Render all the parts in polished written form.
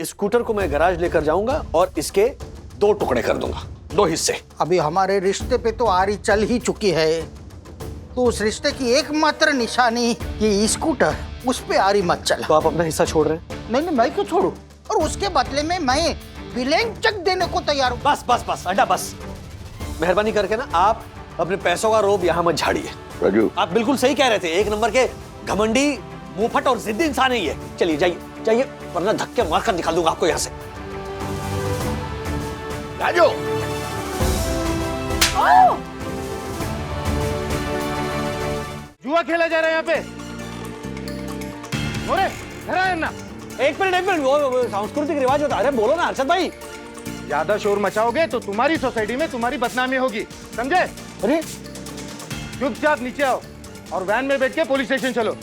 इस स्कूटर को मैं गैराज लेकर जाऊंगा और इसके 2 टुकड़े कर दूंगा, 2 हिस्से। अभी हमारे रिश्ते पे तो आरी चल ही चुकी है, तो उस रिश्ते की एकमात्र निशानी ये स्कूटर, उस पे आरी मत चला। तो आप अपना हिस्सा छोड़ रहे हैं? नहीं, मैं क्यों छोड़ू? और उसके बदले में मैं ब्लैंक चेक देने को तैयार हूँ। बस अड्डा बस। मेहरबानी करके ना आप अपने पैसों का रोब यहाँ मत झाड़िए। राजू, आप बिल्कुल सही कह रहे थे, एक नंबर के घमंडी, मुंहफट और जिद्दी इंसान है ये। चलिए जाइए वरना धक्के मारकर निकाल दूंगा आपको यहाँ से। राजू, जुआ खेला जा रहा है यहाँ पे। अरे घर आए ना। एक मिनट, वो सांस्कृतिक रिवाज होता है। अरे बोलो ना हर्षद भाई। ज्यादा शोर मचाओगे तो तुम्हारी सोसाइटी में तुम्हारी बदनामी होगी, समझे? अरे चुपचाप नीचे आओ और वैन में बैठ के पुलिस स्टेशन चलो।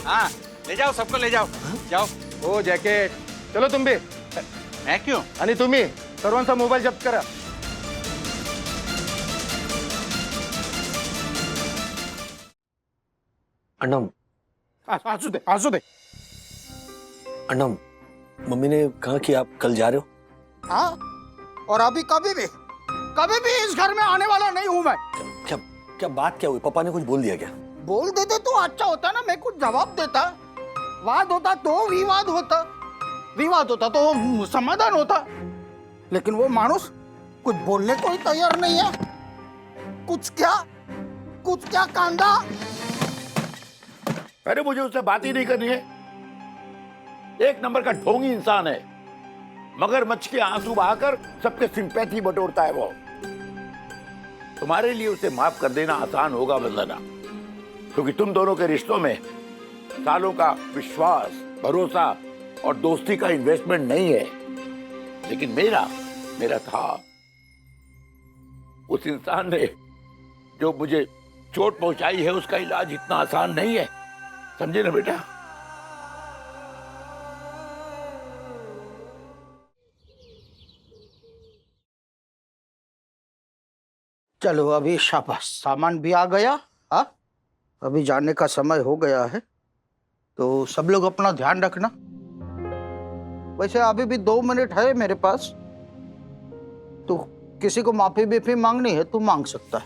हाँ, ले जाओ, सबको ले जाओ। जाओ। ओ जैकेट, चलो तुम भी। मैं क्यों? आणि तुम्ही सर्वांचा मोबाईल जप्त करा। अण्णा, आसू दे। अण्णा, मम्मी ने कहा कि आप कल जा रहे हो। हाँ, और अभी कभी भी इस घर में आने वाला नहीं हूँ मैं। क्या बात क्या हुई? पापा ने कुछ बोल दिया क्या? बोल देते तो अच्छा होता ना, मैं कुछ जवाब देता। वाद होता तो विवाद होता तो समाधान होता, लेकिन वो मानुस कुछ बोलने को ही तैयार नहीं है। कुछ क्या कांदा। अरे मुझे उससे बात ही नहीं करनी है। एक नंबर का ढोंगी इंसान है, मगरमच्छ के आंसू बहाकर सबके सिंपैथी बटोरता है वो। तुम्हारे लिए उसे माफ कर देना आसान होगा वंदना, क्योंकि तुम दोनों के रिश्तों में सालों का विश्वास, भरोसा और दोस्ती का इन्वेस्टमेंट नहीं है। लेकिन मेरा था। उस इंसान ने जो मुझे चोट पहुंचाई है, उसका इलाज इतना आसान नहीं है, समझे ना बेटा? चलो अभी शाबाश, सामान भी आ गया। हाँ, अभी जाने का समय हो गया है, तो सब लोग अपना ध्यान रखना। वैसे अभी भी 2 मिनट है मेरे पास, तो किसी को माफी बीफी मांगनी है तो मांग सकता है।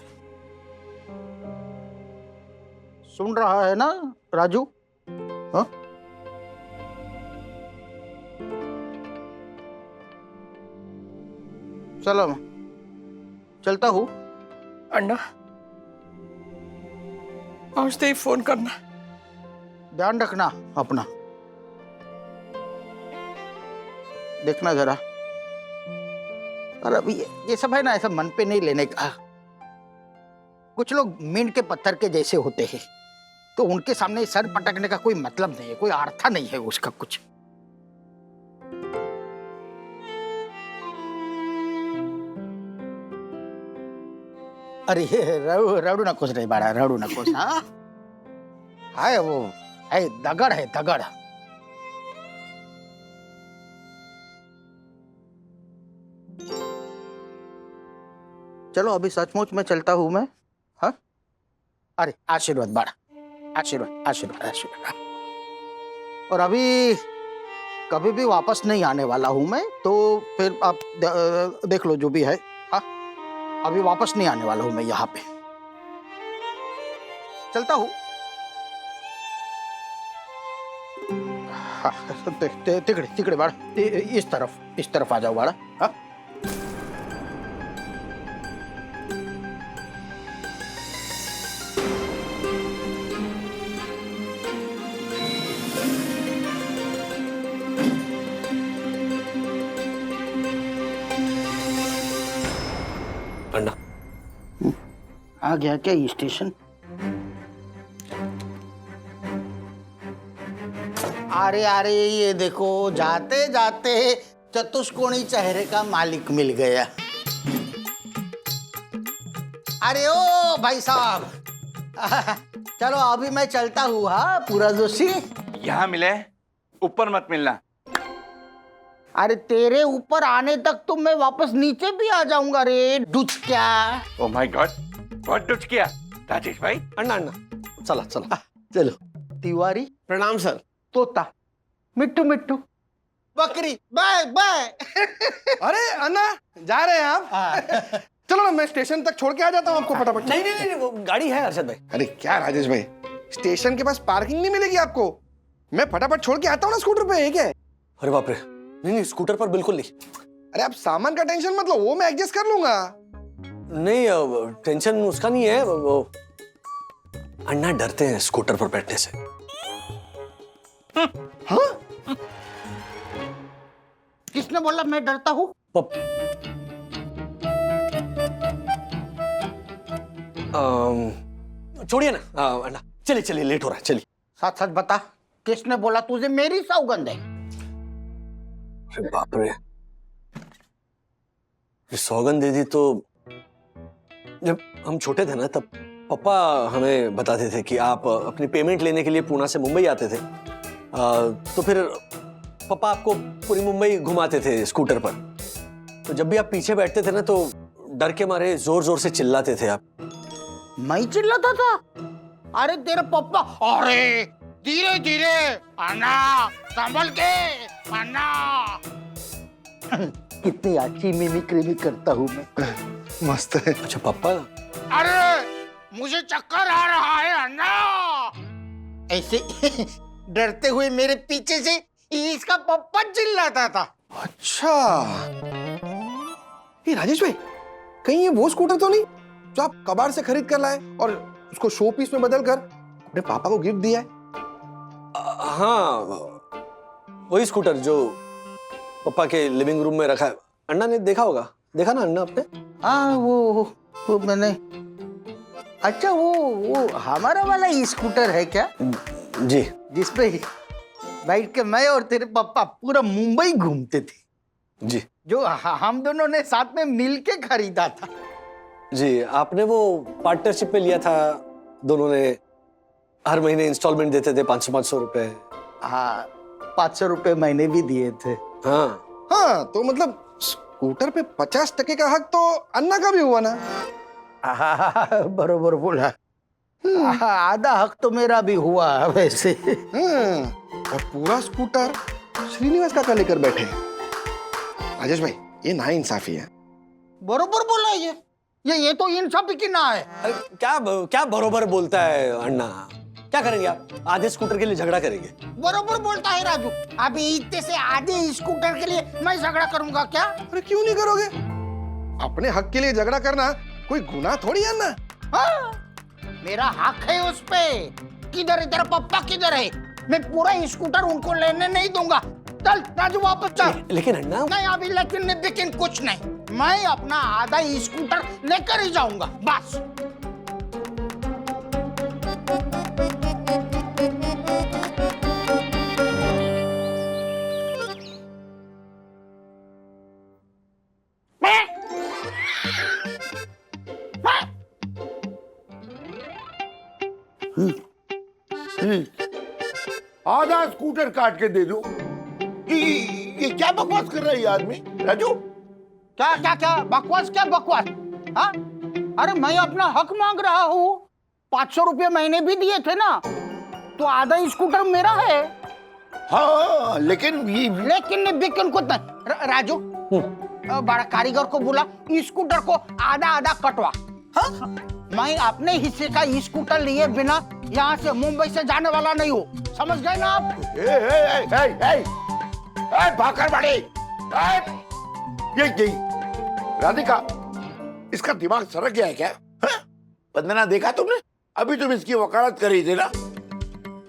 सुन रहा है ना राजू? हाँ, चलो मैं चलता हूँ। अण्णा, पहुंचते ही फोन करना। ध्यान रखना अपना, देखना जरा। और अभी ये सब है ना, ऐसा मन पे नहीं लेने का। कुछ लोग मींट के पत्थर के जैसे होते हैं, तो उनके सामने सर पटकने का कोई मतलब नहीं है, कोई अर्थ नहीं है उसका कुछ। अरे रड़ू ना कुछ नहीं बाड़ा, रड़ू ना कुछ। हाँ, है वो है, दगड़ है दगड़। चलो अभी सचमुच में चलता हूं मैं। हाँ, अरे आशीर्वाद बाड़ा, आशीर्वाद। और अभी कभी भी वापस नहीं आने वाला हूं मैं, तो फिर आप देख लो जो भी है। हाँ, अभी वापस नहीं आने वाला हूं मैं यहाँ पे। चलता हूं। हाँ, तिकड़े बाड़ा, इस तरफ आ जाओ बाड़ा। हाँ, अण्णा, आ गया क्या स्टेशन? अरे ये देखो, जाते जाते चतुष्कोणी चेहरे का मालिक मिल गया। अरे ओ भाई साहब, चलो अभी मैं चलता हूँ। हाँ पूरा जोशी, यहाँ मिले, ऊपर मत मिलना। अरे तेरे ऊपर आने तक तो मैं वापस नीचे भी आ जाऊंगा रे डुचक्या। ओ माय गॉड, बहुत डुच किया राजेश भाई। अण्णा चला। चलो। तिवारी प्रणाम सर। तोता, मिट्टू बकरी बाय बाय। अरे अन्ना जा रहे हैं आप? चलो ना, मैं स्टेशन तक छोड़ के आ जाता हूँ आपको फटाफट। नहीं नहीं नहीं, वो गाड़ी है अरशद भाई। अरे क्या राजेश भाई, स्टेशन के पास पार्किंग नहीं मिलेगी आपको, मैं फटाफट छोड़ के आता हूँ ना स्कूटर पे। है क्या? अरे बाप रे, नहीं नहीं स्कूटर पर बिल्कुल नहीं। अरे आप सामान का टेंशन मत लो, वो मैं एडजस्ट कर लूंगा। नहीं टेंशन उसका नहीं है, वो अन्ना डरते हैं स्कूटर पर बैठने से। हाँ? किसने बोला मैं डरता हूँ? छोड़िए ना अन्ना, चलिए चलिए, लेट हो रहा है, चलिए। सच सच बता, किसने बोला तुझे मेरी सौगंध है? अरे बाप रे, ये सौगंध दे दी तो जब हम छोटे थे ना, तब पापा हमें बताते थे कि आप अपनी पेमेंट लेने के लिए पुणे से मुंबई आते थे। तो फिर पापा आपको पूरी मुंबई घुमाते थे स्कूटर पर। तो जब भी आप पीछे बैठते थे ना, तो डर के मारे जोर जोर से चिल्लाते थे आप। मैं चिल्लाता था? अरे तेरे पप्पा, अरे धीरे धीरे अन्ना, संभल के अन्ना। कितनी अच्छी मिमिक्री भी करता हूँ मैं। मस्त है। अच्छा पापा, अरे मुझे चक्कर आ रहा है अन्ना। ऐसे डरते हुए मेरे पीछे से इसका पप्पा चिल्लाता था। अच्छा, ये राजेश भाई, कहीं ये वो स्कूटर तो नहीं जो आप कबाड़ से खरीद कर लाए और उसको शो पीस में बदल कर अपने पापा को गिफ्ट दिया है? हाँ वही स्कूटर जो पापा के लिविंग रूम में रखा है। अन्ना ने देखा होगा, देखा ना अन्ना आपने? हाँ वो मैंने। अच्छा वो हमारा वाला स्कूटर है क्या? जी। जिसपे बैठ के मैं और तेरे पापा पूरा मुंबई घूमते थे, जी जो हम दोनों ने साथ में मिलके खरीदा था। जी, आपने वो पार्टनरशिप पे लिया था, दोनों ने हर महीने इंस्टॉलमेंट देते थे 500-500 रुपए। हाँ 500 रुपए मैंने भी दिए थे। हाँ हाँ, तो मतलब स्कूटर पे 50% का हक तो अन्ना का भी हुआ ना? बरोबर बोला। आधा हक तो मेरा भी हुआ वैसे। और पूरा स्कूटर श्रीनिवास काका लेकर बैठे हैं। राजेश भाई, ये ना इंसाफी है। बरोबर बोला ये तो इंसाफी की ना है। अरे क्या बरोबर बोलता है अन्ना? क्या करेंगे आप? आधे स्कूटर के लिए झगड़ा करेंगे? बरोबर बोलता है राजू। अभी इतने से आधे स्कूटर के लिए मैं झगड़ा करूंगा क्या? अरे क्यों नहीं करोगे? अपने हक के लिए झगड़ा करना कोई गुनाह थोड़ी है ना। हाँ, मेरा हक है उस पे। किधर है तेरा पप्पा, किधर है? मैं पूरा स्कूटर उनको लेने नहीं दूंगा। चल राजू वापस चल। लेकिन अन्ना, नहीं अभी लेकिन कुछ नहीं, मैं अपना आधा स्कूटर लेकर ही जाऊंगा बस। आधा स्कूटर काट के दे दो। ये क्या बकवास कर रहा है ये आदमी? राजू, क्या बकवास, क्या बकवास? हाँ, अरे मैं अपना हक मांग रहा हूँ। 500 रुपये मैंने भी दिए थे ना, तो आधा स्कूटर मेरा है। हाँ लेकिन लेकिन कुछ नहीं। राजू, बड़ा कारीगर को बुला, स्कूटर को आधा आधा कटवा। हाँ? मैं अपने हिस्से का स्कूटर लिए बिना यहाँ से मुंबई से जाने वाला नहीं हूँ, समझ गए ना आप? भाकर बड़ी, ये राधिका, इसका दिमाग सरक गया है क्या? वंदना, देखा तुमने? अभी तुम इसकी वकालत कर रही थी ना?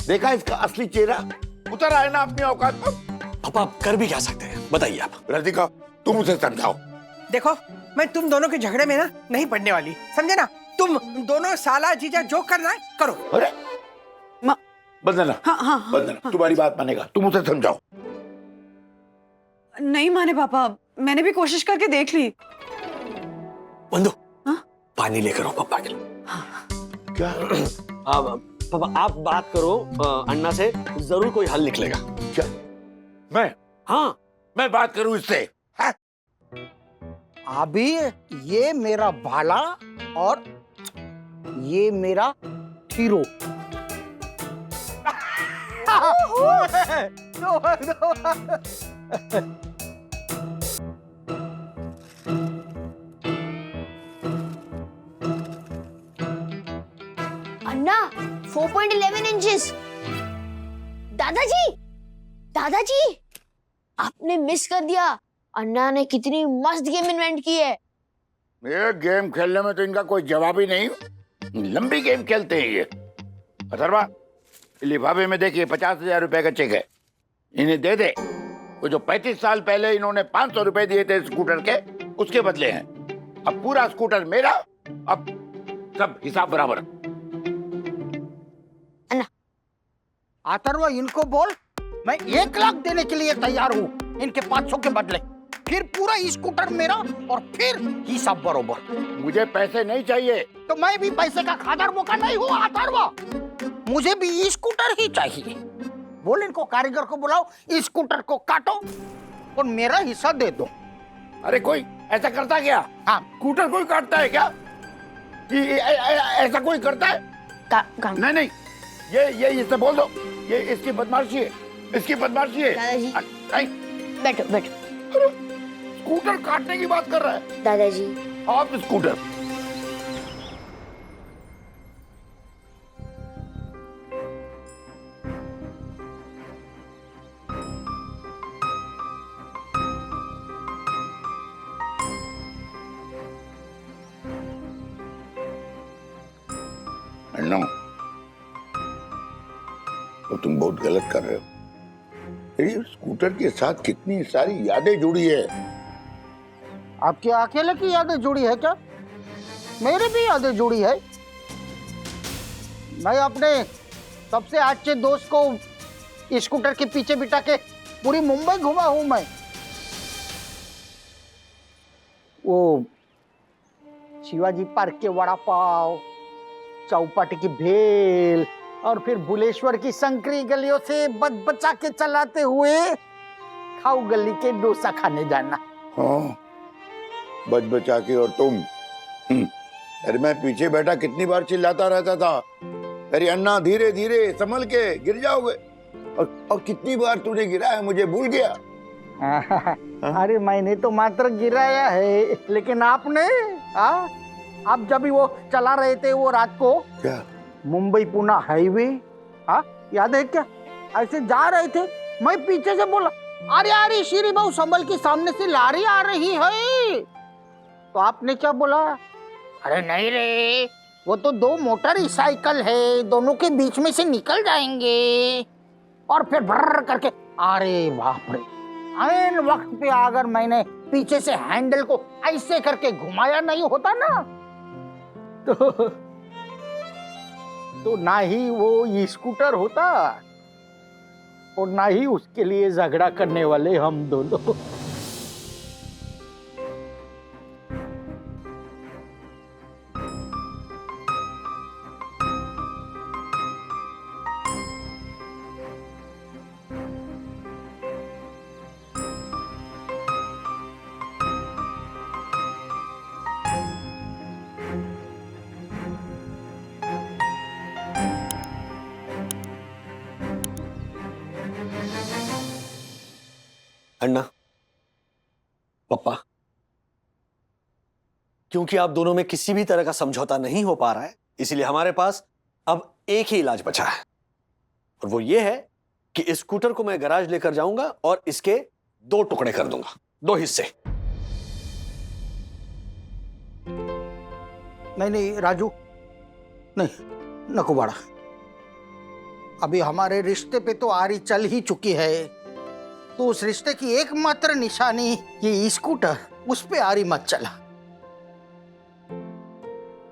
देखा इसका असली चेहरा उतर आया ना अपनी औकात पर? पापा आप कर भी क्या सकते हैं, बताइए आप। राधिका, तुम उसे समझाओ। देखो, मैं तुम दोनों के झगड़े में ना नहीं पड़ने वाली, समझे ना? तुम दोनों साला जीजा जो करना है करो। अरे वंदना, हाँ, वंदना, तुम्हारी बात मानेगा, तुम उसे समझाओ। नहीं माने पापा, मैंने भी कोशिश करके देख ली। बंदो, हाँ? पानी लेकर आओ पापा के लिए। क्या? पापा आप बात करो अन्ना से, जरूर कोई हल निकलेगा। क्या? मैं हाँ, बात करूं इससे? हाँ? अभी ये मेरा भाला और ये मेरा हीरो। अन्ना 4.11 इंचेस। दादाजी, दादाजी, आपने मिस कर दिया। अन्ना ने कितनी मस्त गेम इन्वेंट की है। ये गेम खेलने में तो इनका कोई जवाब ही नहीं। लंबी गेम खेलते हैं ये। अथर्वा, लिफाफे में देखिए 50,000 रुपए का चेक है, इन्हें दे दे। वो जो 35 साल पहले इन्होंने 500 रुपए दिए थे स्कूटर के, उसके बदले हैं। अब पूरा स्कूटर मेरा, अब सब हिसाब बराबर। अथर्व, इनको बोल मैं 1 लाख देने के लिए तैयार हूँ इनके 500 के बदले। फिर पूरा स्कूटर मेरा और फिर हिसाब बरोबर। मुझे पैसे नहीं चाहिए। तो मैं भी पैसे का खादर मौका नहीं हूँ अथर्व, मुझे भी स्कूटर ही चाहिए। बोल इनको कारीगर को बुलाओ, स्कूटर को काटो और मेरा हिस्सा दे दो। अरे कोई ऐसा करता क्या? हाँ, स्कूटर कोई काटता है क्या? ऐसा कोई करता है? नहीं नहीं, ये इससे बोल दो, ये इसकी बदमाशी है, इसकी बदमाशी है। दादाजी। नहीं, बैठो बैठो। स्कूटर काटने की बात कर रहा है। दादाजी, आप स्कूटर। अन्ना, तो तुम बहुत गलत कर रहे हो। ये स्कूटर के साथ कितनी सारी यादें जुड़ी है। आपके अकेले की यादें जुड़ी है क्या? मेरी भी यादें जुड़ी है। मैं अपने सबसे अच्छे दोस्त को स्कूटर के पीछे बिठा के पूरी मुंबई घुमा हूं मैं। वो शिवाजी पार्क के वड़ा पाव, चौपाटी की भेल और फिर भुलेश्वर की संकरी गलियों से बचा के चलाते हुए खाऊ गली के डोसा खाने जाना। हाँ, बचा के। और तुम? अरे मैं पीछे बैठा कितनी बार चिल्लाता रहता था, अरे अन्ना धीरे धीरे संभल के, गिर जाओगे। और कितनी बार तूने गिरा है, मुझे भूल गया। अरे मैंने तो मात्र गिराया है, लेकिन आपने आप जब भी वो चला रहे थे वो रात को, क्या? मुंबई पुणे हाईवे, याद है क्या? ऐसे जा रहे थे, मैं पीछे से बोला, अरे अरे श्री बाबू संभल के, सामने से लारी आ रही है। तो आपने क्या बोला? अरे नहीं रे, वो तो 2 मोटर साइकिल है, दोनों के बीच में से निकल जाएंगे। और फिर भर्र करके, अरे बाप रे, ऐन वक्त पे अगर मैंने पीछे से हैंडल को ऐसे करके घुमाया नहीं होता ना, तो ना ही वो स्कूटर होता और ना ही उसके लिए झगड़ा करने वाले हम दोनों। अन्ना, पप्पा, क्योंकि आप दोनों में किसी भी तरह का समझौता नहीं हो पा रहा है, इसलिए हमारे पास अब एक ही इलाज बचा है, और वो ये है कि इस स्कूटर को मैं गैराज लेकर जाऊंगा और इसके 2 टुकड़े कर दूंगा, 2 हिस्से। नहीं राजू, नहीं, नको बड़ा, अभी हमारे रिश्ते पे तो आरी चल ही चुकी है, तो उस रिश्ते की एकमात्र निशानी ये स्कूटर, उस पे आरी मत चला।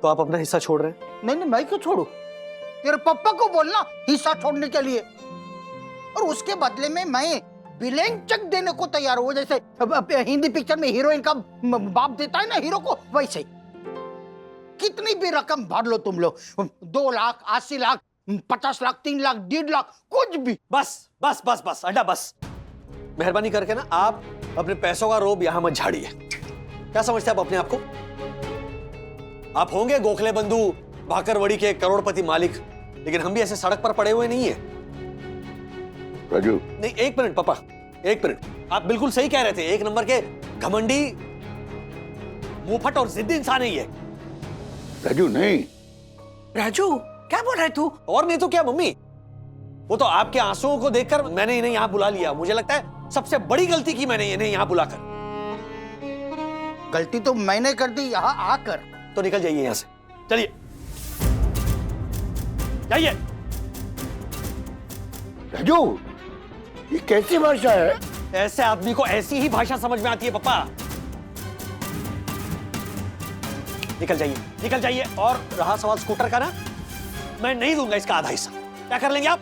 तो आप अपना हिस्सा छोड़ रहे हैं? नहीं, मैं क्यों छोड़ू? तेरे पापा को बोलना हिस्सा छोड़ने के लिए, और उसके बदले में मैं बिलेन चेक देने को तैयार हूँ, जैसे हिंदी पिक्चर में हीरोइन का बाप देता है ना हीरो को, वैसे। कितनी भी रकम भर लो तुम लोग, 2 लाख, 80 लाख, 50 लाख, 3 लाख, 1.5 लाख, कुछ भी। बस बस बस बस अड्डा, बस मेहरबानी करके ना आप अपने पैसों का रोब यहां मत झाड़िए। क्या समझते हैं आप अपने आप को? आप होंगे गोखले बंधु भाकरवड़ी के करोड़पति मालिक, लेकिन हम भी ऐसे सड़क पर पड़े हुए नहीं है। राजू, नहीं, 1 मिनट पापा, 1 मिनट। आप बिल्कुल सही कह रहे थे, एक नंबर के घमंडी, मुंहफट और जिद्दी इंसान है ये। राजू नहीं, राजू क्या बोल रहा है तू? और नहीं तो क्या मम्मी, वो तो आपके आंसुओं को देखकर मैंने इन्हें यहाँ बुला लिया। मुझे लगता है सबसे बड़ी गलती की मैंने इन्हें यहाँ बुलाकर। गलती तो मैंने कर दी यहाँ आकर। तो निकल जाइए यहाँ से, चलिए जाइए। राजू ये कैसी भाषा है? ऐसे आदमी को ऐसी ही भाषा समझ में आती है पापा। निकल जाइए। और रहा सवाल स्कूटर का ना, मैं नहीं दूंगा इसका आधा हिस्सा। क्या कर लेंगे आप?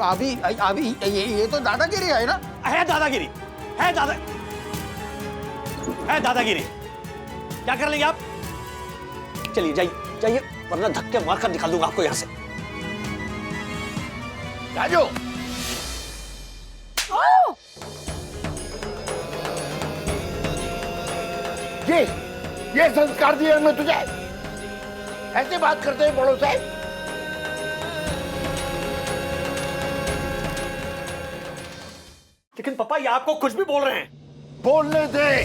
अभी अभी ये तो दादागिरी है ना। है दादागिरी, है दादागिरी। क्या कर लेंगे आप? चलिए जाइए, वरना धक्के मारकर निकाल दूंगा आपको यहाँ से। राजू ये संस्कार दिए हमने तुझे? ऐसे बात करते हैं बड़ों से? लेकिन पापा ये आपको कुछ भी बोल रहे हैं। बोलने दे,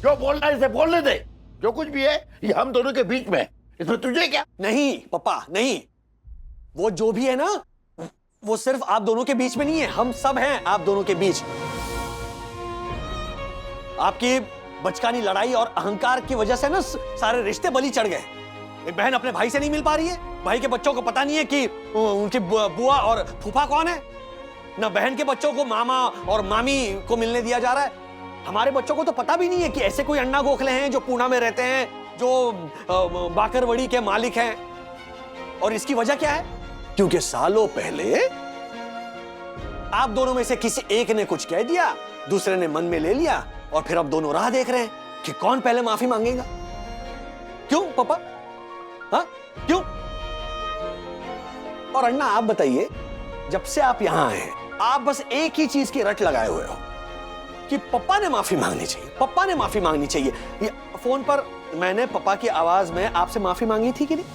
जो बोलना है इसे बोलने दे। जो कुछ भी है ये हम दोनों के बीच में है, इसमें तुझे क्या? नहीं पापा नहीं, वो जो भी है ना, वो सिर्फ आप दोनों के बीच में नहीं है, हम सब हैं आप दोनों के बीच। आपकी बचकानी लड़ाई और अहंकार की वजह से ना सारे रिश्ते बलि चढ़ गए। एक बहन अपने भाई से नहीं मिल पा रही है, भाई के बच्चों को पता नहीं है कि उनकी बुआ और फूफा कौन है, ना बहन के बच्चों को मामा और मामी को मिलने दिया जा रहा है। हमारे बच्चों को तो पता भी नहीं है कि ऐसे कोई अन्ना गोखले हैं जो पूना में रहते हैं, जो बाकरवड़ी के मालिक हैं। और इसकी वजह क्या है? क्योंकि सालों पहले आप दोनों में से किसी एक ने कुछ कह दिया, दूसरे ने मन में ले लिया, और फिर अब दोनों राह देख रहे हैं कि कौन पहले माफी मांगेगा। क्यों पापा? हाँ क्यों? और अन्ना आप बताइए, जब से आप यहां आए आप बस एक ही चीज की रट लगाए हुए हो कि पप्पा ने माफी मांगनी चाहिए, पप्पा ने माफी मांगनी चाहिए। ये फोन पर मैंने पापा की आवाज में आपसे माफी मांगी थी कि नहीं?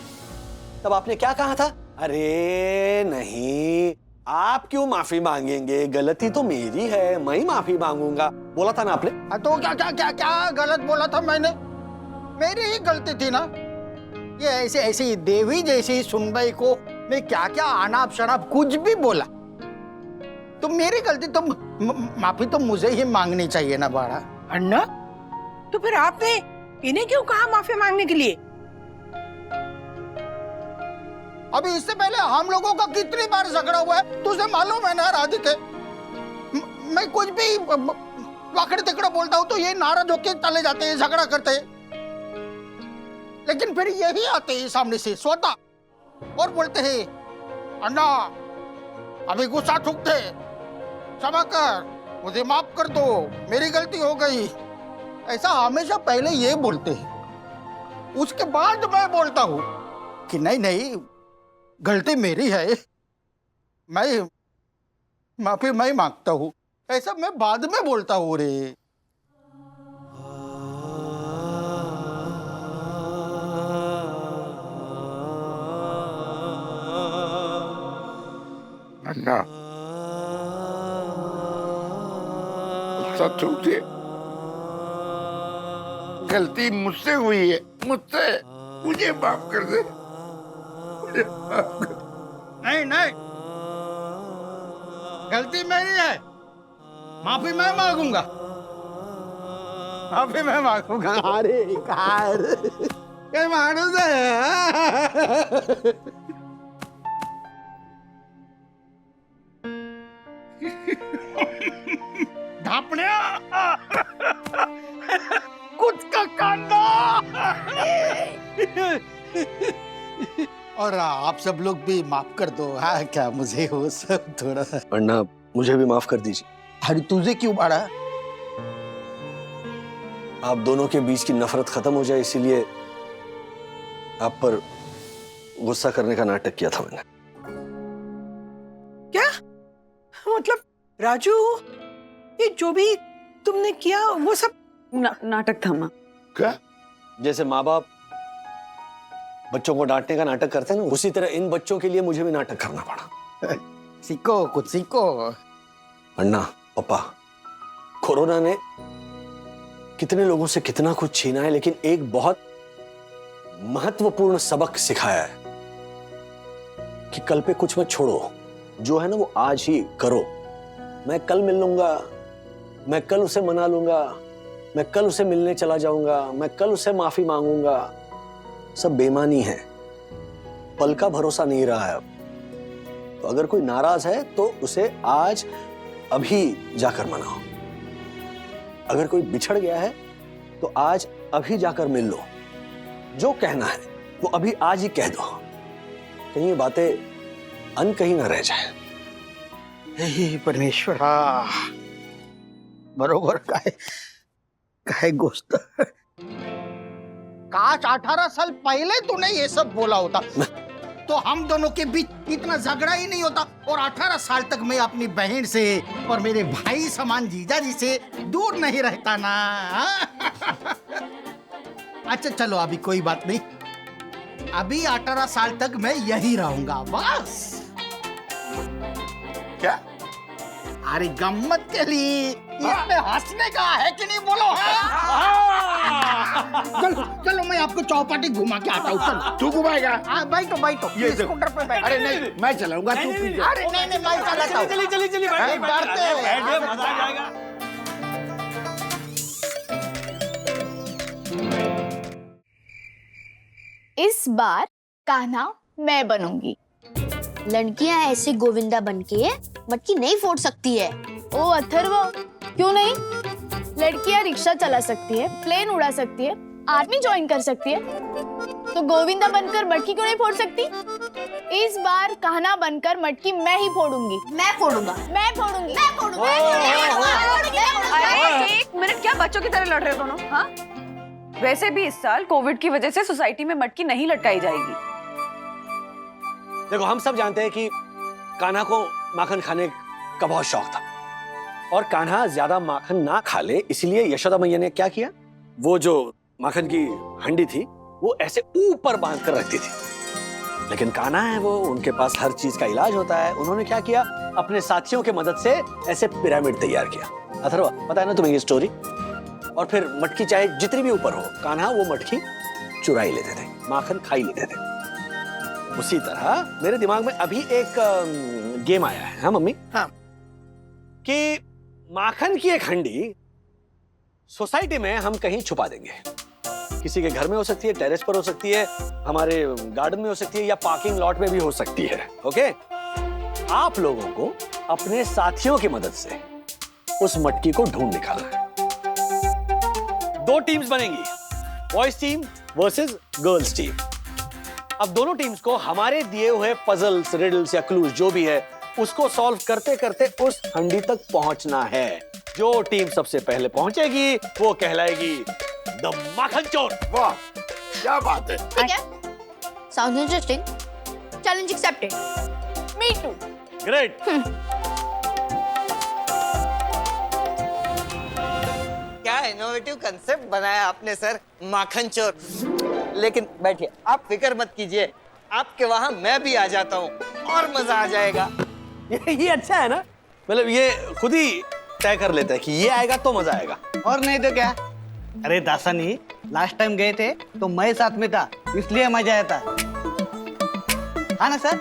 तब आपने क्या कहा था? अरे नहीं, आप क्यों माफी मांगेंगे, गलती तो मेरी है, मैं ही माफी मांगूंगा, बोला था ना आपने। तो क्या गलत बोला था मैंने? मेरी ही गलती थी ना। ये ऐसे देवी जैसी सुनबाई को मैं क्या अनाप शनाप कुछ भी बोला, तो मेरी गलती तो माफी तो मुझे ही मांगनी चाहिए ना बाड़ा। अन्ना, तो फिर आपने इन्हें क्यों कहा माफी मांगने के लिए? अभी इससे पहले हम लोगों का कितनी बार झगड़ा हुआ है, तुझे मालूम है ना राधिके? मैं कुछ भी वाकड़े तिकड़ा बोलता हूँ तो ये नाराज होके चले जाते हैं, झगड़ा करते हैं। लेकिन फिर यही आते हैं सामने से स्वतः और बोलते हैं, अन्ना अभी गुस्सा थूकते, क्षमा कर, मुझे माफ कर दो, मेरी गलती हो गई। ऐसा हमेशा पहले ये बोलते हैं, उसके बाद मैं बोलता हूँ कि नहीं गलती मेरी है, मैं माफी मैं मांगता हूँ। ऐसा मैं बाद में बोलता हूँ रे। अन्ना सच से गलती मुझसे हुई है, मुझे माफ कर दे। नहीं गलती मेरी है, माफी मैं मांगूंगा, माफी मैं मांगूंगा। अरे यार क्या मानूस है। धापड़िया कुछ का कांदा। और आप सब लोग भी माफ कर दो। हाँ क्या मुझे वो सब थोड़ा। अन्ना मुझे भी माफ कर दीजिए। अरे तुझे क्यों बाड़ा? आप दोनों के बीच की नफरत खत्म हो जाए इसीलिए आप पर गुस्सा करने का नाटक किया था मैंने। क्या मतलब राजू, ये जो भी तुमने किया वो सब नाटक था माँ। क्या? जैसे माँ बाप बच्चों को डांटने का नाटक करते हैं ना, उसी तरह इन बच्चों के लिए मुझे भी नाटक करना पड़ा। सीखो, कुछ सीखो। अन्ना, पापा, कोरोना ने कितने लोगों से कितना कुछ छीना है, लेकिन एक बहुत महत्वपूर्ण सबक सिखाया है कि कल पे कुछ मत छोड़ो, जो है ना वो आज ही करो। मैं कल मिल लूंगा, मैं कल उसे मना लूंगा, मैं कल उसे मिलने चला जाऊंगा, मैं कल उसे माफी मांगूंगा, सब बेईमानी है। पल का भरोसा नहीं रहा है अब। तो अगर कोई नाराज है तो उसे आज अभी जाकर मनाओ। अगर कोई बिछड़ गया है तो आज अभी जाकर मिल लो। जो कहना है वो अभी आज ही कह दो, कहीं ये बातें अनकही न रह जाए। हे परमेश्वरा, बरोबर काय गोष्ट। काश 18 साल पहले तूने ये सब बोला होता तो हम दोनों के बीच इतना झगड़ा ही नहीं होता, और 18 साल तक मैं अपनी बहन से और मेरे भाई समान जीजा जी से दूर नहीं रहता ना। अच्छा चलो, अभी कोई बात नहीं, अभी 18 साल तक मैं यही रहूंगा बस। क्या? अरे गम्मत के लिए इसमें हंसने का है कि नहीं बोलो? चलो चलो, मैं आपको चौपाटी घुमा के आता हूँ। चलो तू घुमाएगा? बैठो बैठो, ये ये स्कूटर पे बैठो। अरे नहीं, मैं चलाऊंगा, तू पीछे। अरे नहीं नहीं, मैं चलाता हूँ। चलिए अरे डरते हैं। मजा आ जाएगा। इस बार कान्हा मैं बनूंगी। लड़कियां ऐसे गोविंदा बनके मटकी नहीं फोड़ सकती है। ओ अथर्व, क्यों नहीं? लड़कियां रिक्शा चला सकती है, प्लेन उड़ा सकती है, आर्मी ज्वाइन कर सकती है, तो गोविंदा बनकर मटकी क्यों नहीं फोड़ सकती? इस बार कान्हा बनकर मटकी मैं ही फोड़ूंगी। मैं फोड़ूंगा। मैं फोड़ूंगी। मैं फोड़ूंगा। एक मिनट, क्या बच्चों की तरह लड़ रहे हो दोनों? हाँ, वैसे भी इस साल कोविड की वजह से सोसाइटी में मटकी नहीं लटकाई जाएगी। देखो, हम सब जानते हैं कि कान्हा को माखन खाने का बहुत शौक था, और कान्हा ज्यादा माखन ना खा ले इसलिए यशोदा मैया ने क्या किया, वो जो माखन की हंडी थी वो ऐसे ऊपर बांध कर रखती थी। लेकिन कान्हा है वो, उनके पास हर चीज का इलाज होता है। उन्होंने क्या किया, अपने साथियों की मदद से ऐसे पिरामिड तैयार किया। अथर्व, पता है ना तुम्हें ये स्टोरी? और फिर मटकी चाहे जितनी भी ऊपर हो, कान्हा वो मटकी चुरा ही लेते थे, माखन खा ही लेते थे। उसी तरह मेरे दिमाग में अभी एक गेम आया है। हाँ मम्मी? हाँ। कि माखन की एक हंडी सोसाइटी में हम कहीं छुपा देंगे। किसी के घर में हो सकती है, टेरेस पर हो सकती है, हमारे गार्डन में हो सकती है, या पार्किंग लॉट में भी हो सकती है। ओके? आप लोगों को अपने साथियों की मदद से उस मटकी को ढूंढ निकालना है। 2 टीम्स बनेंगी, boys team versus girls team. अब दोनों टीम्स को हमारे दिए हुए पजल्स, रिडल्स या क्लूज जो भी है उसको सॉल्व करते करते उस हंडी तक पहुंचना है। जो टीम सबसे पहले पहुंचेगी वो कहलाएगी द माखन चोर। वाह, क्या बात है। ठीक है, sound interesting. Challenge accepted. Me too. Great. क्या इनोवेटिव कंसेप्ट बनाया आपने सर, माखन चोर। लेकिन बैठिए, आप फिक्र मत कीजिए, आपके वहां मैं भी आ जाता हूँ और मजा आ जाएगा। ये अच्छा है ना, मतलब ये खुद ही तय कर लेता है कि ये आएगा तो मजा आएगा। और नहीं तो क्या। अरे दासानी, लास्ट टाइम गए थे तो मैं साथ में था, इसलिए मजा आया था। हाँ ना सर?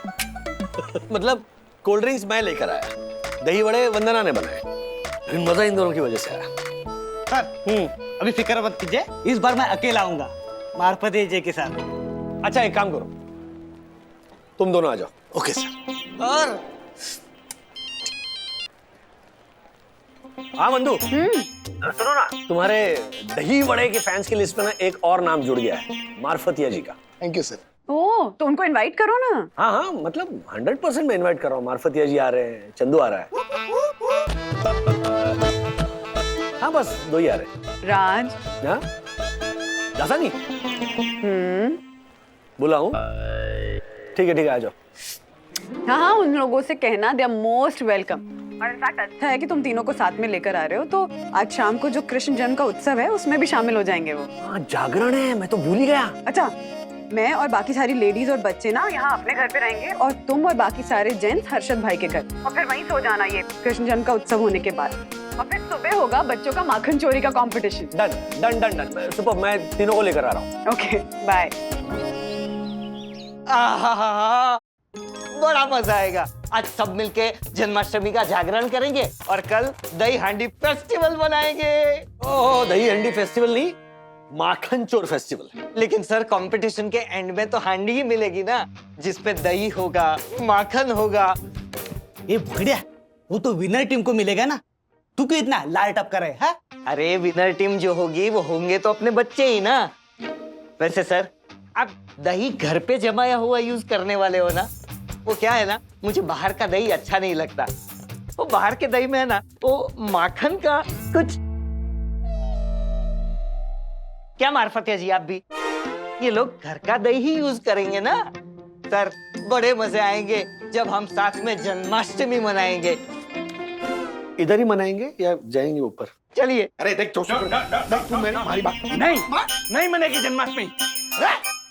मतलब कोल्ड ड्रिंक्स मैं लेकर आया, दही वड़े वंदना ने बनाए, लेकिन मजा इन दोनों की वजह से आया। सर अभी फिक्र मत कीजिए, इस बार मैं अकेला आऊंगा मार्फते जी के साथ। अच्छा एक काम करो, तुम दोनों आ जाओ। Okay sir. और हाँ मंदू, सुनो ना, तुम्हारे दही वड़े के फैंस की लिस्ट में ना एक और नाम जुड़ गया है, मार्फतिया जी का। Thank you sir. ओ, तो उनको इनवाइट करो ना। हाँ हाँ, मतलब 100% मैं इनवाइट कर रहा हूँ। मार्फतिया जी आ रहे हैं, चंदू आ रहा है। हाँ बस 2 ही आ रहे हैं। राज। हाँ दासा नहीं बुलाऊं? ठीक है आ जाओ। हाँ हाँ, उन लोगों से कहना दे आर मोस्ट वेलकम। और इनफैक्ट अच्छा है कि तुम तीनों को साथ में लेकर आ रहे हो, तो आज शाम को जो कृष्ण जन्म का उत्सव है उसमें भी शामिल हो जाएंगे वो। हाँ जागरण है, मैं तो भूल ही गया। अच्छा, मैं और बाकी सारी लेडीज और बच्चे ना यहाँ अपने घर पे रहेंगे और तुम और बाकी सारे जेंट्स हर्षद भाई के घर, और फिर वहीं सो जाना ये कृष्ण जन्म का उत्सव होने के बाद। और फिर सुबह होगा बच्चों का माखन चोरी का competition. Done done done done. Super, मैं तीनों को लेकर आ रहा हूँ। Okay bye. आहा, बड़ा मजा आएगा। आज सब मिलके जन्माष्टमी का जागरण करेंगे और कल दही हांडी फेस्टिवल मनाएंगे। ओह, दही हंडी फेस्टिवल नहीं, माखन चोर फेस्टिवल। लेकिन सर कंपटीशन के एंड में तो हांडी ही मिलेगी ना, जिसपे दही होगा, माखन होगा। ये भगड़िया, वो तो विनर टीम को मिलेगा ना। तू क्यों इतना लाइट अप कर रहे है? अरे विनर टीम जो होगी वो होंगे तो अपने बच्चे ही ना। वैसे सर आप दही घर पे जमाया हुआ यूज करने वाले हो ना? वो क्या है ना, मुझे बाहर का दही अच्छा नहीं लगता। वो बाहर के दही में है ना, वो माखन का कुछ। क्या मार्फत है जी आप भी? ये लोग घर का दही ही यूज करेंगे ना। सर बड़े मजे आएंगे जब हम साथ में जन्माष्टमी मनाएंगे। इधर ही मनाएंगे या जाएंगे ऊपर? चलिए। अरे देख जोशी, देख तू हमारी बात नहीं मनेगी जन्माष्टमी।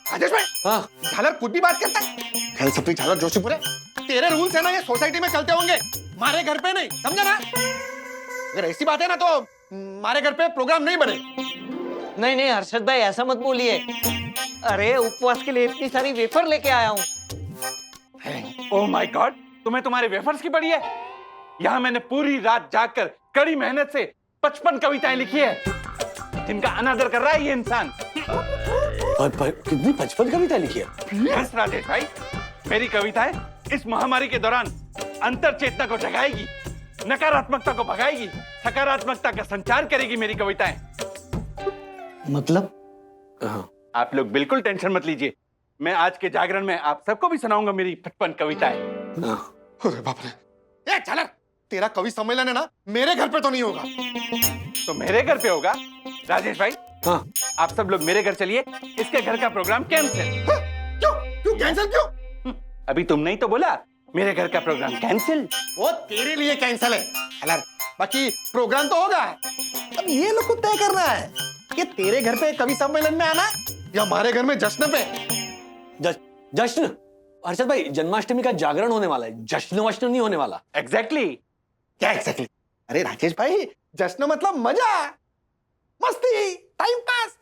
राजेश भाई, हाँ झालर खुद भी बात करता है। खेल सप्री झालर जोशीपुर है, तेरे रूल्स है ना, ये सोसाइटी में चलते होंगे, मारे घर पे नहीं, समझा ना? अगर ऐसी बात है ना तो मारे घर पे प्रोग्राम नहीं बने। नहीं नहीं हर्षद भाई ऐसा मत बोलिए। अरे उपवास के लिए इतनी सारी वेफर लेके आया हूँ। ओह माय गॉड, तुम्हें तुम्हारे वेफर्स की पड़ी है? यहाँ मैंने पूरी रात जागकर कड़ी मेहनत से 55 कविताएं लिखी है, जिनका अनादर कर रहा है ये इंसान। कितनी 55 कविता लिखी है? यस राजेश भाई, मेरी कविताएं इस महामारी के दौरान अंतर चेतना को जगाएगी, नकारात्मकता को भगाएगी, सकारात्मकता का संचार करेगी मेरी कविताएं। मतलब? हाँ। आप लोग बिल्कुल टेंशन मत लीजिए, मैं आज के जागरण में आप सबको भी सुनाऊंगा मेरी 55 कविताएं। अरे बाप रे, झालर तेरा कवि सम्मेलन है ना, मेरे घर पे तो नहीं होगा। तो मेरे घर पे होगा। राजेश भाई, हाँ आप सब लोग मेरे घर चलिए, इसके घर का प्रोग्राम कैंसिल। क्यों क्यों कैंसिल क्यों? अभी तुमने ही तो बोला मेरे घर का प्रोग्राम कैंसिल। वो तेरे लिए कैंसिल है झालर, बाकी प्रोग्राम तो होगा। अब ये लोग को तय करना है कि तेरे घर पे कवि सम्मेलन में आना या हमारे घर में जश्न पे। जश्न? हर्षद भाई, जन्माष्टमी का जागरण होने वाला है, जश्न वश्न नहीं होने वाला। एग्जैक्टली। क्या एग्जैक्टली? अरे राजेश भाई, जश्न मतलब मजा, मस्ती, टाइम पास।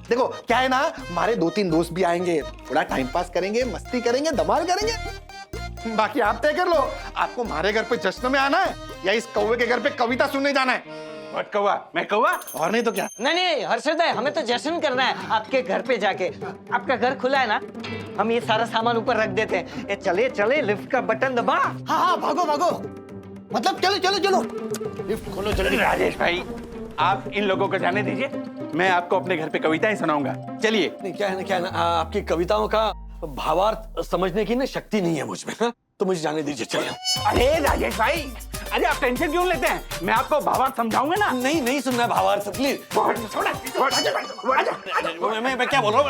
देखो क्या है ना, हमारे 2-3 दोस्त भी आएंगे, थोड़ा टाइम पास करेंगे, मस्ती करेंगे, धमाल करेंगे। बाकी आप तय कर लो, आपको हमारे घर पे जश्न में आना है या इस कौवे के घर पे कविता सुनने जाना है। व्हाट कौवा? मैं कौवा? और नहीं तो क्या। नहीं नहीं हर्षद भाई, हमें तो जश्न करना है आपके घर पे जाके। आपका घर खुला है ना, हम ये सारा सामान ऊपर रख देते हैं। ये चले चले, लिफ्ट का बटन दबा। हाँ हाँ, भागो भागो, मतलब चलो चलो चलो, लिफ्ट खोलो जल्दी। राजेश भाई, आप इन लोगों को जाने दीजिए, मैं आपको अपने घर पे कविताएं सुनाऊंगा। चलिए। नहीं, क्या है ना, आपकी कविताओं का भावार्थ समझने की ना शक्ति नहीं है मुझ में, हाँ? तो मुझे जाने दीजिए, चलिए। अरे राजेश भाई, अरे आप टेंशन क्यों लेते हैं, मैं आपको भावार्थ समझाऊंगा ना। नहीं सुनना है भावार्थ, प्लीज। मैं क्या बोल रहा हूँ?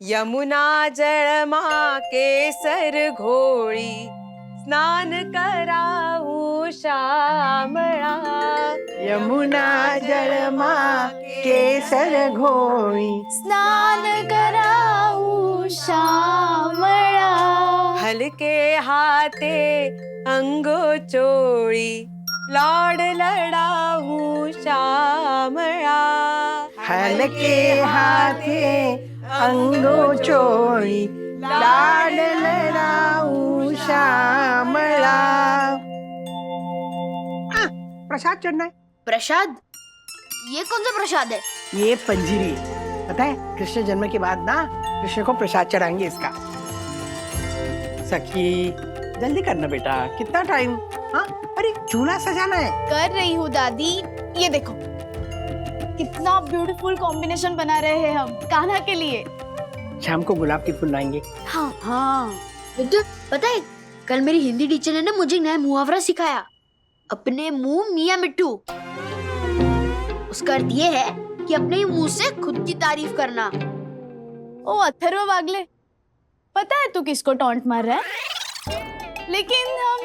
यमुना जळमा केसर घोळी, स्नान कराऊ श्यामळा। यमुना जळमा केसर घोळी, स्नान कराऊ श्यामळा। हलके हाते अंगो चोळी, लाड लडाऊ श्यामळा। हलके हाथे अंगो चोळी, लाड लडाऊ श्यामळा। प्रसाद चढ़ना है। प्रसाद? ये कौन सा प्रसाद है? ये पंजीरी है, पता है कृष्ण जन्म के बाद ना कृष्ण को प्रसाद चढ़ाएंगे इसका। सखी जल्दी करना बेटा, कितना टाइम? हाँ अरे चूल्हा सजाना है। कर रही हूँ दादी। ये देखो कितना ब्यूटीफुल कॉम्बिनेशन बना रहे हैं हम कान्हा के लिए। शाम को गुलाब के फूल लाएंगे। हाँ हाँ। तो पता है कल मेरी हिंदी टीचर ने ना मुझे एक नया मुहावरा सिखाया, अपने मुंह मियाँ मिट्टू। उसका अर्थ ये है कि अपने मुंह से खुद की तारीफ करना। ओ अथर्व वागले, पता है तू किसको टॉन्ट मार रहा है? लेकिन हम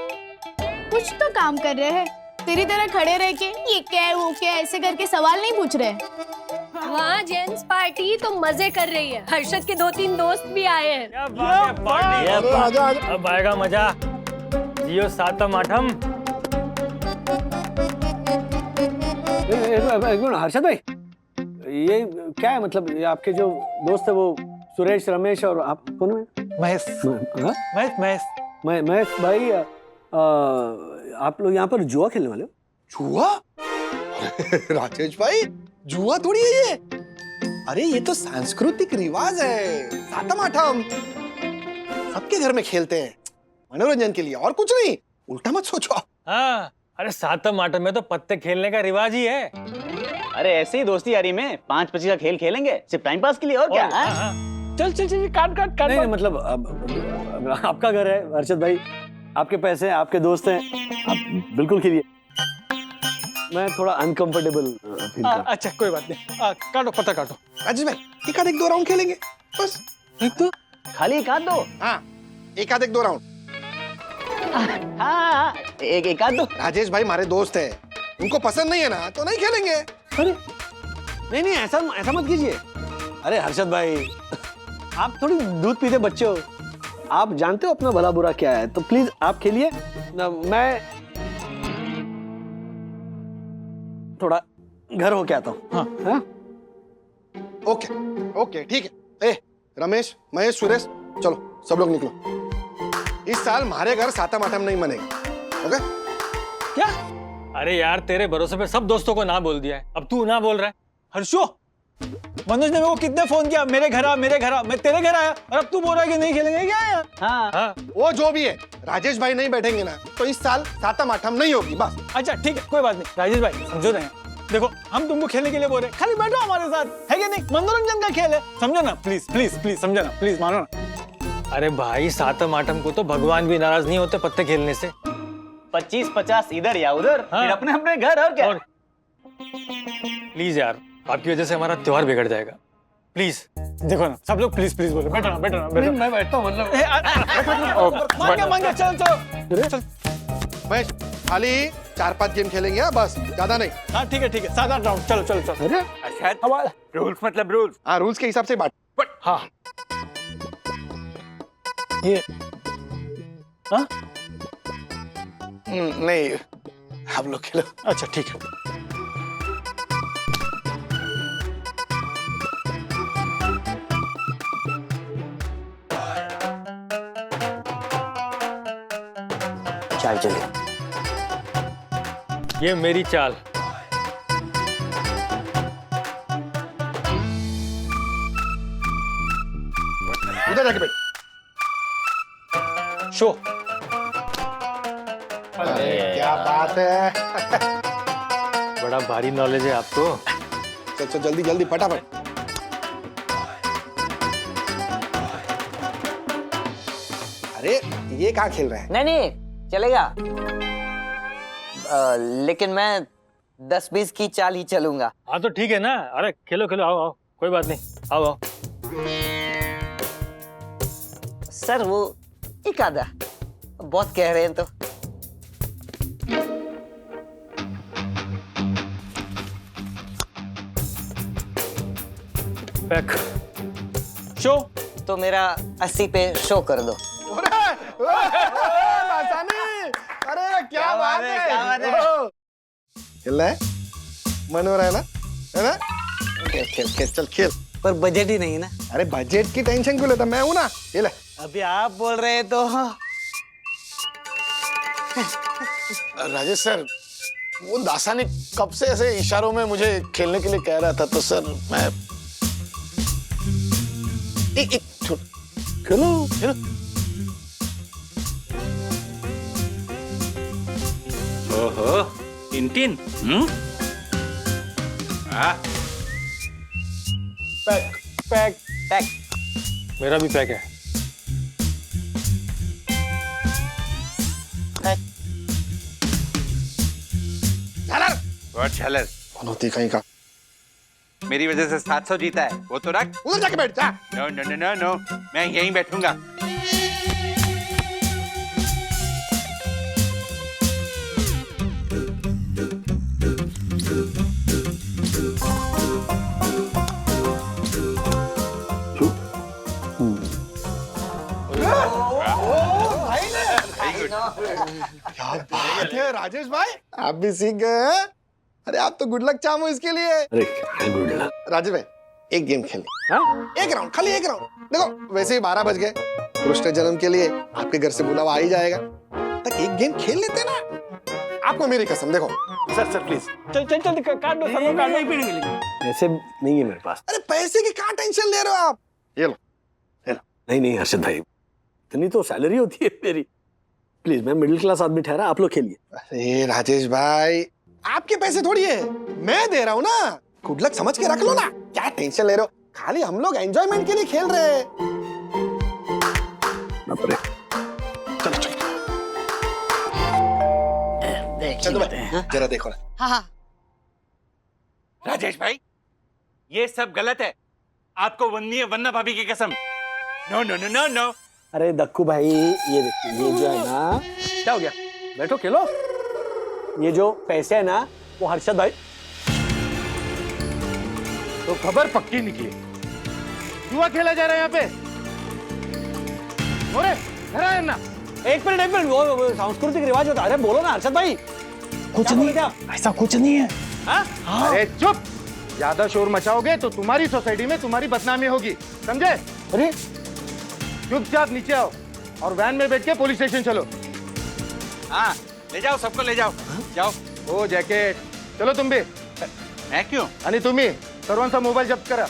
कुछ तो काम कर रहे हैं। तेरी तरह खड़े रह के ये क्या है वो क्या है ऐसे करके सवाल नहीं पूछ रहे। वहाँ जेंट्स पार्टी तो मजे कर रही है। हर्षद के 2-3 दोस्त भी आए हैं। अब आएगा मजा। जियो सातम आठम। एक मिनट हर्षद भाई, ये क्या है? मतलब ये आपके जो दोस्त है वो सुरेश, रमेश और आप कौन है? महेश। महेश भाई, आप लोग यहाँ पर जुआ खेलने वाले हो? जुआ? अरे राजेश भाई, जुआ थोड़ी है ये। अरे ये तो सांस्कृतिक रिवाज है, सातम आठम। सबके घर में खेलते हैं मनोरंजन के लिए, और कुछ नहीं। उल्टा मत सोचो। हाँ, अरे सातम आठम में तो पत्ते खेलने का रिवाज ही है। अरे ऐसे ही दोस्ती यारी में 5-25 का खेल खेलेंगे सिर्फ टाइम पास के लिए, और क्या? चल चल चल, काट। नहीं, मतलब अब आपका घर है हर्षद भाई, आपके पैसे हैं, आपके दोस्त हैं, आप बिल्कुल खेलिए। मैं थोड़ा अनकंफर्टेबल फील कर। अच्छा कोई बात नहीं, काटो पत्ता काटो। राजेश भाई, एक आध 1-2 राउंड खेलेंगे बस। एक तो खाली एक आध दो? हाँ, एक आध 1-2 राउंड। हाँ, एक आध दो। राजेश भाई हमारे दोस्त हैं, उनको पसंद नहीं है ना तो नहीं खेलेंगे। अरे नहीं, ऐसा मत कीजिए। अरे हर्षद भाई, आप थोड़ी दूध पीते बच्चे हो, आप जानते हो अपना भला बुरा क्या है, तो प्लीज आप खेलिए। मैं थोड़ा घर होके आता हूँ। हाँ? ओके ठीक है। ए रमेश, महेश, सुरेश, चलो सब लोग निकलो। इस साल हमारे घर सातम आठम नहीं मनेगा। ओके? क्या? अरे यार, तेरे भरोसे पे सब दोस्तों को ना बोल दिया है, अब तू ना बोल रहा है। हर्षो, मनोज ने मेरे को कितने फोन किया, मेरे घर आ, मैं तेरे घर आया, और अब तू बोल रहा है कि नहीं खेलेंगे क्या यार? हाँ। वो जो भी है, राजेश भाई नहीं बैठेंगे ना तो इस साल सातम आठम नहीं होगी बस। अच्छा ठीक है, कोई बात नहीं। राजेश भाई समझो ना, देखो हम तुमको खेलने के लिए बोल रहे हैं, खाली बैठो हमारे साथ, है कि नहीं? मनोरंजन का खेल है, समझो ना प्लीज समझो ना, प्लीज मानो ना। अरे भाई, सातम आठम को तो भगवान भी नाराज नहीं होते पत्ते खेलने से। 25-50 इधर या उधर, फिर अपने अपने घर, और क्या? प्लीज यार, आपकी वजह से हमारा त्योहार बिगड़ जाएगा। प्लीज देखो ना, सब लोग प्लीज बोलो। बैठो ना। मैं बैठता हूँ, मतलब मांगे चल। महेश, खाली 4-5 गेम खेलेंगे हाँ, बस ज्यादा नहीं। हाँ ठीक है 7-8 राउंड, चलो। अरे रूल्स मतलब रूल्स। हाँ, रूल्स के हिसाब से बांट। हाँ ये हाँ नहीं, आप लोग खेलो। अच्छा ठीक है। चाल चलिए। ये मेरी चाल। उधर जाके बैठ। शो। अरे क्या बात है। बड़ा भारी नॉलेज है आपको। चल जल्दी फटाफट। अरे ये कहाँ खेल रहे हैं? नहीं चलेगा, लेकिन मैं 10-20 की चाल ही चलूंगा। हाँ तो ठीक है ना। अरे खेलो आओ, कोई बात नहीं, आओ। सर वो एक आधा, बहुत कह रहे हैं तो। Back show. तो मेरा 80 पे शो कर दो। अरे क्या बात है। खेल रहा है, मन हो रहा है ना? खेल चल। पर बजट ही नहीं ना। अरे बजट की टेंशन क्यों लेता, मैं हूं ना। खेल। अभी आप बोल रहे हैं तो। राजेश सर, वो दासानी कब से ऐसे इशारों में मुझे खेलने के लिए कह रहा था, तो सर मैं एक खेलो। ओहो, टिन। पैक। मेरा भी पैक है। छलर होती कहीं का। मेरी वजह से 700 जीता है, वो तो रख। उधर जाके बैठ जा। नो, मैं यहीं बैठूंगा। क्या बात है राजेश भाई, आप भी सीख गए हैं। अरे आप तो गुड लक चामो इसके लिए। अरे क्या गुड लक। राजेश भाई एक गेम खेलें, हाँ? एक राउंड, खाली एक राउंड। देखो वैसे ही 12 बज गए, कृष्ण जन्म के लिए आपके घर से बुलावा आ ही जाएगा, तक एक गेम खेल लेते ना। आपको मेरी कसम, देखो सर प्लीज चल चल चल काट दो, सबको काट दो। ऐसे नहीं है मेरे पास। अरे पैसे की कहाँ टेंशन ले रहे हो आप, ये लो। नहीं हर्षद भाई, इतनी तो सैलरी होती है मेरी। प्लीज, मैं मिडिल क्लास आदमी ठहरा, आप लोग खेलिए। अरे राजेश भाई, आपके पैसे थोड़ी है, मैं दे रहा हूँ ना। गुड लक समझ के रख लो ना, क्या टेंशन ले रहे हो, खाली हम लोग एंजॉयमेंट के लिए खेल रहे हैं। चलो चलो चलो भाई, जरा देखो ना। हाँ राजेश भाई, ये सब गलत है। आपको वन्नी है वन्ना भाभी की कसम। No no no no no. अरे दक्कू भाई, ये जो है ना, क्या हो गया, बैठो खेलो। ये जो पैसे है ना, वो हर्षद भाई। तो खबर पक्की निकली, जुआ खेला जा रहा है यहाँ पे। अरे घर आए ना। एक मिनट, वो सांस्कृतिक रिवाज होता है। अरे बोलो ना हर्षद भाई। कुछ नहीं, ऐसा कुछ नहीं है। हाँ? अरे चुप, ज्यादा शोर मचाओगे तो तुम्हारी सोसाइटी में तुम्हारी बदनामी होगी, समझे? अरे चुपचाप नीचे आओ और वैन में बैठ के पुलिस स्टेशन चलो। हाँ, ले जाओ, सबको ले जाओ। जाओ। ओ जैकेट, चलो तुम भी। मैं क्यों? आणि तुम्ही सर्वांचा मोबाईल जप्त करा।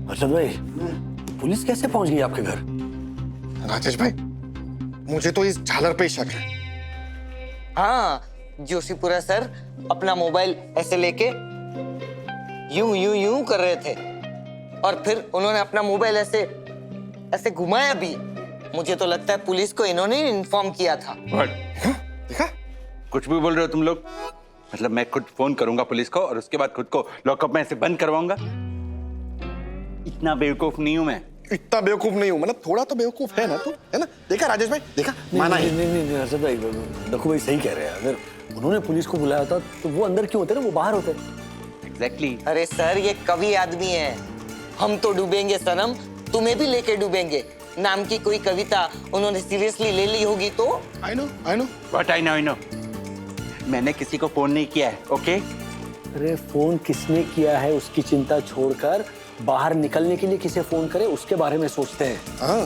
हर्षद भाई, पुलिस कैसे पहुंच गई आपके घर? राजेश भाई, मुझे तो इस झालर पे ही शक है। हाँ, जोशीपुरा सर अपना मोबाइल ऐसे लेके यूं यूं यूं कर रहे थे और फिर उन्होंने अपना मोबाइल ऐसे ऐसे घुमाया भी। मुझे तो लगता है पुलिस को इन्होंने इन्फॉर्म किया था। देखा? कुछ भी बोल रहे हो तुम लोग। मतलब मैं खुद फोन करूंगा पुलिस को और उसके बाद खुद को लॉकअप में ऐसे बंद करवाऊंगा। इतना बेवकूफ नहीं हूं मैं। इतना बेवकूफ नहीं हूँ, मतलब थोड़ा तो बेवकूफ है ना तू, है ना? देखा राजेश भाई, देखा? माना ही। नहीं हर्षद भाई, दक्कू भाई सही कह रहे हैं। अगर उन्होंने पुलिस को बुलाया होता तो वो अंदर क्यों होते ना, वो बाहर होते। एग्जैक्टली। अरे सर, ये कवि आदमी है। हम तो डूबेंगे सनम, तुम्हें भी लेके डूबेंगे नाम की कोई कविता उन्होंने सीरियसली ले ली होगी तो। I know. What I know. मैंने किसी को फोन नहीं किया है, ओके? अरे फोन किसने किया है उसकी चिंता छोड़कर बाहर निकलने के लिए किसे फोन करे उसके बारे में सोचते हैं। हाँ।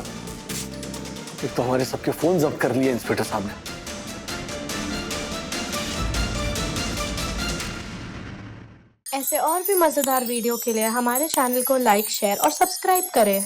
एक तो हमारे सबके फोन जब्त कर लिए इंस्पेक्टर साहब ने। ऐसे और भी मजेदार वीडियो के लिए हमारे चैनल को लाइक, शेयर और सब्सक्राइब करें।